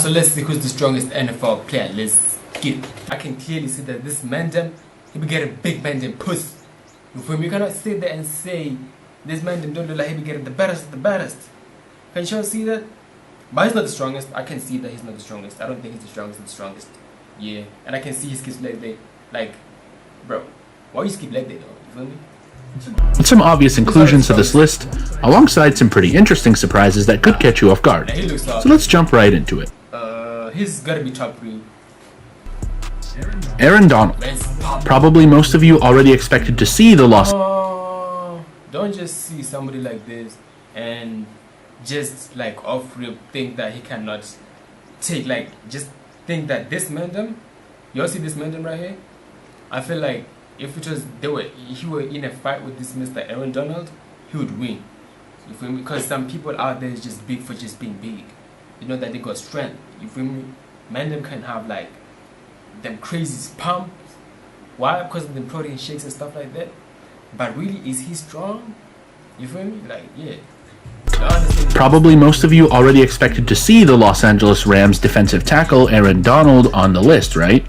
So let's see who's the strongest NFL player. Let's get it. I can clearly see that this man he be getting big man puss. You feel me? You cannot sit there and say this man don't look like he be getting the baddest of the baddest. Can you see that? But he's not the strongest. I can see that he's not the strongest. I don't think he's the strongest. Yeah. And I can see he skips leg day. Like, bro, why you skip leg day though? You feel me? With some obvious inclusions to this list, alongside some pretty interesting surprises that could catch you off guard. So let's jump right into it. He's gotta be top 3. Aaron Donald. Probably most of you already expected to see the loss. Don't just see somebody like this and just like off rip think that he cannot take, like, just think that this man y'all see this man right here? I feel like if it was he were in a fight with this Mr. Aaron Donald, he would win. You feel me? Because some people out there is just big for just being big. You know that they got strength. You feel me? Man can have like them crazy pumps. Why? Because of the protein shakes and stuff like that. But really, is he strong? You feel me? Like, yeah. Probably most of you already expected to see the Los Angeles Rams defensive tackle Aaron Donald on the list, right?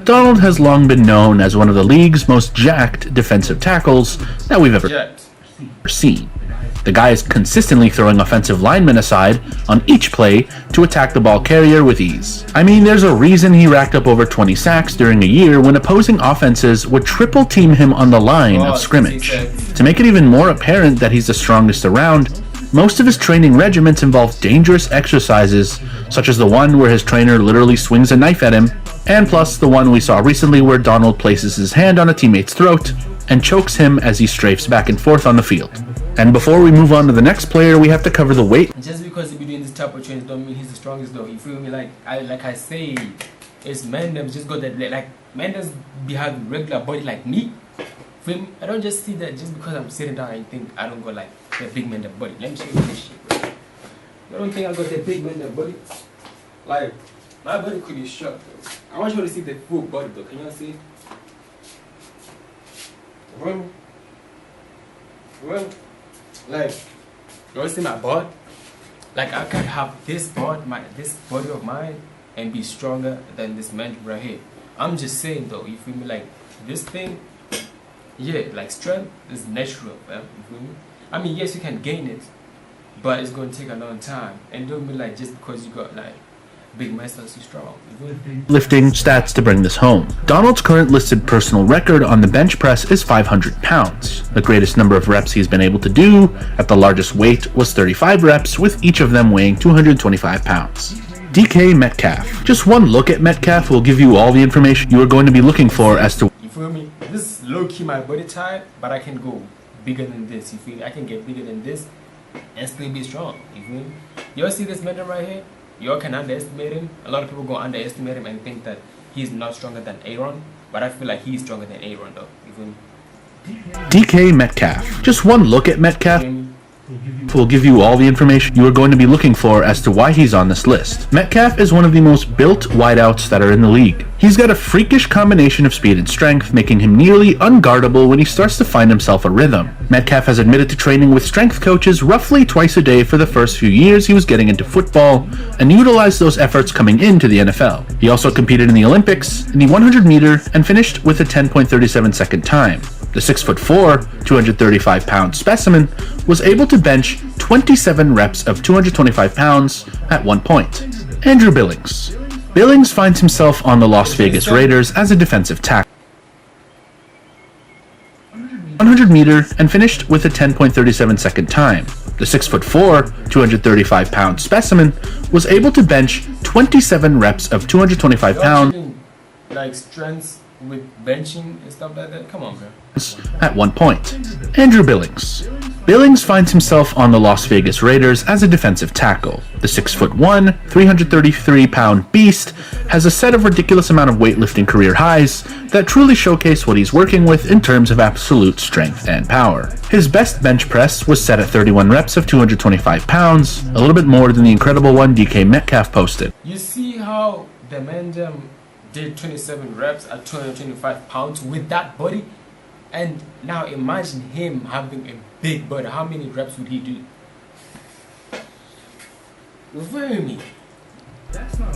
Donald has long been known as one of the league's most jacked defensive tackles that we've ever seen. The guy is consistently throwing offensive linemen aside on each play to attack the ball carrier with ease. I mean, there's a reason he racked up over 20 sacks during a year when opposing offenses would triple team him on the line of scrimmage. To make it even more apparent that he's the strongest around, most of his training regimens involve dangerous exercises, such as the one where his trainer literally swings a knife at him, and plus the one we saw recently where Donald places his hand on a teammate's throat and chokes him as he strafes back and forth on the field. And before we move on to the next player, we have to cover the weight. Just because he be doing this type of training don't mean he's the strongest though. You feel me? Like I say, it's men them just got that, like men that be having regular body like me. Feel me? I don't just see that just because I'm sitting down and think I don't got like that big man that body. Let me show you this shit, bro. You don't think I got that big man that body? Like, my body could be shot though. I want you to see the full body though. Can you see? Well, like, you want to see my body? Like, I can have this body of mine and be stronger than this man right here. I'm just saying though, you feel me? Like, this thing, yeah, like strength is natural, man. You feel me? I mean, yes, you can gain it, but it's going to take a long time. And don't be like, just because you got like big muscles, you're strong. Lifting stats to bring this home. Donald's current listed personal record on the bench press is 500 pounds. The greatest number of reps he's been able to do at the largest weight was 35 reps, with each of them weighing 225 pounds. DK Metcalf. Just one look at Metcalf will give you all the information you are going to be looking for as to... You feel me? This is low-key my body type, but I can go bigger than this. You feel me? I can get bigger than this and still be strong. You feel me? Y'all see this man right here? Y'all can underestimate him. A lot of people go underestimate him and think that he's not stronger than Aaron, but I feel like he's stronger than Aaron though. You feel me? DK Metcalf. Just one look at Metcalf will give you all the information you are going to be looking for as to why he's on this list. Metcalf is one of the most built wideouts that are in the league. He's got a freakish combination of speed and strength, making him nearly unguardable when he starts to find himself a rhythm. Metcalf has admitted to training with strength coaches roughly twice a day for the first few years he was getting into football, and utilized those efforts coming into the NFL. He also competed in the Olympics in the 100 meter and finished with a 10.37 second time. The 6'4", 235-pound specimen was able to bench 27 reps of 225 pounds at one point. Andrew Billings. Billings finds himself on the Las Vegas Raiders as a defensive tackle. 100 meter and finished with a 10.37 second time. The 6'4", 235-pound specimen was able to bench 27 reps of 225 pounds. Like strengths with benching and stuff like that. Come on, bro. At one point. Andrew Billings. Billings finds himself on the Las Vegas Raiders as a defensive tackle. The 6'1", 333-pound beast has a set of ridiculous amount of weightlifting career highs that truly showcase what he's working with in terms of absolute strength and power. His best bench press was set at 31 reps of 225 pounds, a little bit more than the incredible one DK Metcalf posted. You see how the man did 27 reps at 225 pounds with that body? And now imagine him having a big body. How many reps would he do? You feel me?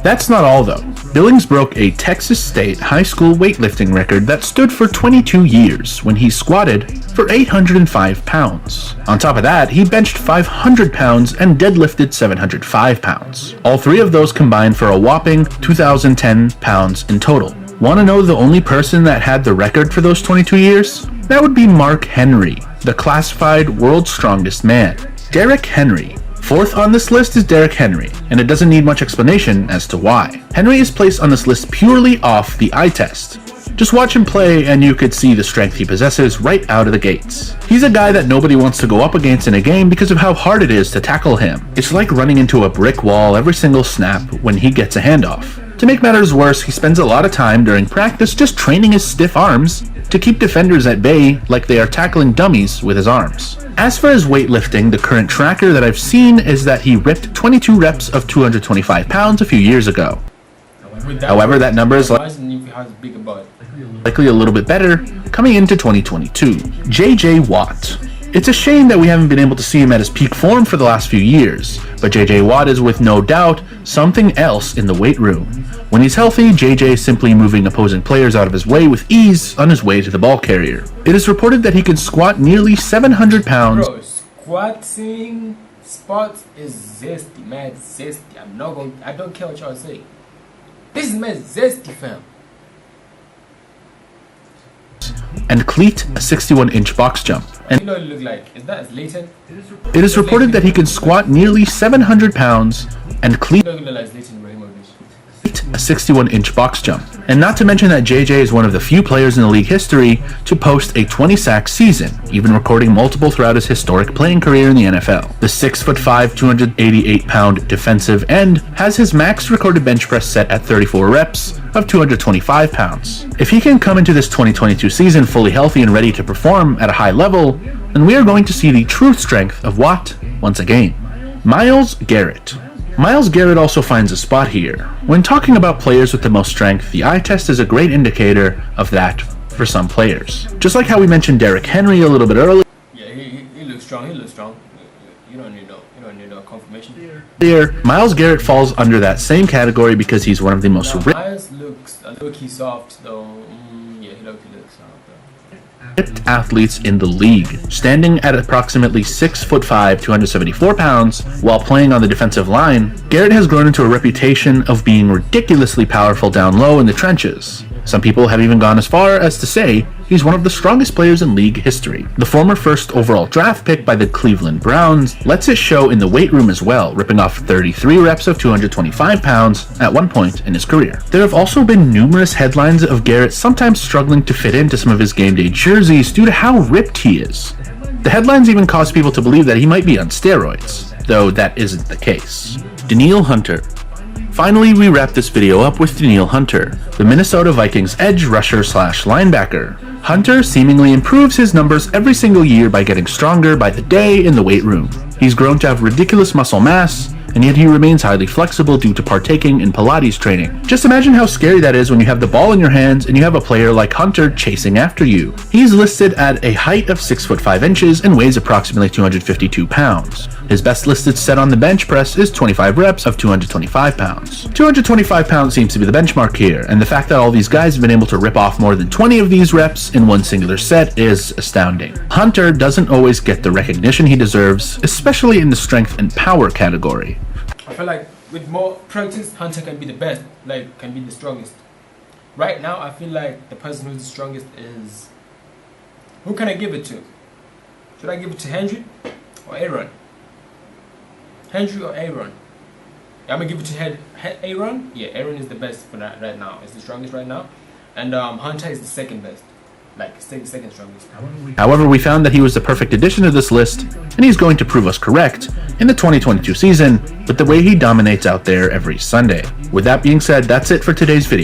That's not all though. Billings broke a Texas State high school weightlifting record that stood for 22 years when he squatted for 805 pounds. On top of that, he benched 500 pounds and deadlifted 705 pounds. All three of those combined for a whopping 2,010 pounds in total. Want to know the only person that had the record for those 22 years? That would be Mark Henry, the classified world's strongest man. Derrick Henry. Fourth on this list is Derrick Henry, and it doesn't need much explanation as to why. Henry is placed on this list purely off the eye test. Just watch him play and you could see the strength he possesses right out of the gates. He's a guy that nobody wants to go up against in a game because of how hard it is to tackle him. It's like running into a brick wall every single snap when he gets a handoff. To make matters worse, he spends a lot of time during practice just training his stiff arms to keep defenders at bay like they are tackling dummies with his arms. As for his weightlifting, the current tracker that I've seen is that he ripped 22 reps of 225 pounds a few years ago. However, that number is likely a little bit better coming into 2022. JJ Watt. It's a shame that we haven't been able to see him at his peak form for the last few years, but JJ Watt is with no doubt something else in the weight room. When he's healthy, JJ is simply moving opposing players out of his way with ease on his way to the ball carrier. It is reported that he can squat nearly 700 pounds. Bro, squatting spots is zesty, man, zesty. I don't care what y'all say. This is my zesty, fam. And cleat a 61-inch box jump. And you know what it look like? Is that Leighton? It is reported that he can squat nearly 700 pounds and cleat a 61-inch box jump. And not to mention that JJ is one of the few players in the league history to post a 20-sack season, even recording multiple throughout his historic playing career in the NFL. The 6'5", 288-pound defensive end has his max recorded bench press set at 34 reps of 225 pounds. If he can come into this 2022 season fully healthy and ready to perform at a high level, then we are going to see the true strength of Watt once again. Myles Garrett. Myles Garrett also finds a spot here. When talking about players with the most strength, the eye test is a great indicator of that for some players. Just like how we mentioned Derrick Henry a little bit earlier. Yeah, he looks strong. He looks strong. You don't need no confirmation. Here, Myles Garrett falls under that same category because he's one of the most Myles looks a little soft though. Yeah, he looks soft though. Ripped athletes in the league, standing at approximately 6'5", 274 pounds, while playing on the defensive line. Garrett has grown into a reputation of being ridiculously powerful down low in the trenches. Some people have even gone as far as to say he's one of the strongest players in league history. The former first overall draft pick by the Cleveland Browns lets it show in the weight room as well, ripping off 33 reps of 225 pounds at one point in his career. There have also been numerous headlines of Garrett sometimes struggling to fit into some of his game day jerseys due to how ripped he is. The headlines even caused people to believe that he might be on steroids, though that isn't the case. Danielle Hunter. Finally, we wrap this video up with Danielle Hunter, the Minnesota Vikings edge rusher / linebacker. Hunter seemingly improves his numbers every single year by getting stronger by the day in the weight room. He's grown to have ridiculous muscle mass, and yet he remains highly flexible due to partaking in Pilates training. Just imagine how scary that is when you have the ball in your hands and you have a player like Hunter chasing after you. He's listed at a height of 6'5" and weighs approximately 252 pounds. His best listed set on the bench press is 25 reps of 225 pounds. 225 pounds seems to be the benchmark here, and the fact that all these guys have been able to rip off more than 20 of these reps in one singular set is astounding. Hunter doesn't always get the recognition he deserves, especially in the strength and power category. I feel like with more practice, Hunter can be the best, can be the strongest. Right now, I feel like the person who's the strongest is... Who can I give it to? Should I give it to Henry or Aaron? Henry or Aaron? Yeah, I'm gonna give it to Aaron. Yeah, Aaron is the best for that right now. It's the strongest right now. And Hunter is the second best. Second strongest. However, we found that he was the perfect addition to this list, and he's going to prove us correct in the 2022 season with the way he dominates out there every Sunday. With that being said, that's it for today's video.